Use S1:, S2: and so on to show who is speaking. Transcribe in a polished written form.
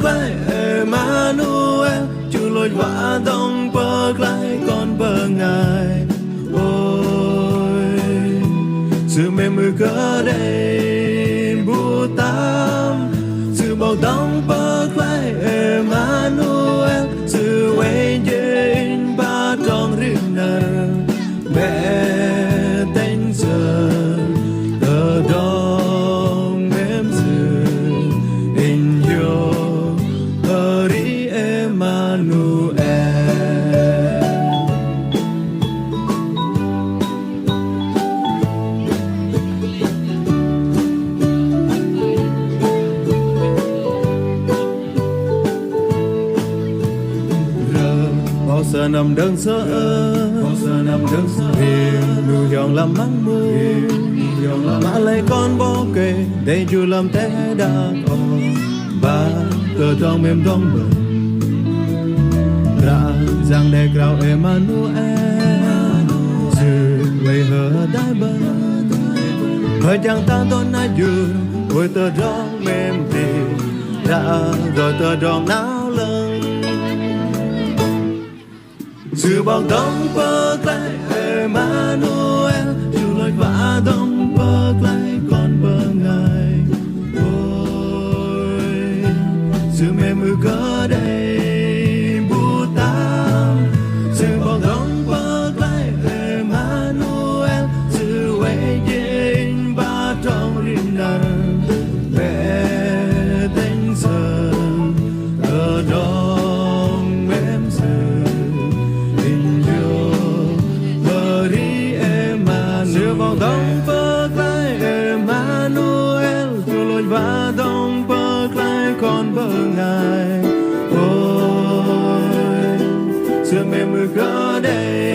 S1: clay Emmanuel Chúa lôi vã đông bờ clay con bờ ngài ôi sự mềm mưa cỡ đây bu tam sự bầu đông bờ clay Emmanuel sự quay trên ba tròn riêng nở mẹ tên giờ tờ đông em giờ in yo hỡi Emmanuel bao giờ nằm đơn sơ hiền nuôi dòng làm mắng mưa mà lấy con bó kê để dù làm té đã còn ba cờ trong em trong bờ ra rằng để grau Emmanuel sự lấy hờ đai bờ hơi chẳng tan tôn ai dừa ôi tờ trong em tìm ra rồi tờ trong não lưng sự bao đông bờ clay Emmanuel Chúa lôi vã đông bờ clay con bờ ngài ôi sự mềm mưa cỡ đây bu tam sự bao đông bờ clay Emmanuel sự quay trên ba trong riêng nở mẹ tên giờ ở đông em giờ bao đông bờ clay Emmanuel Chúa lôi vã đông bờ clay con bờ ngài ôi sự mềm mưa cỡ đây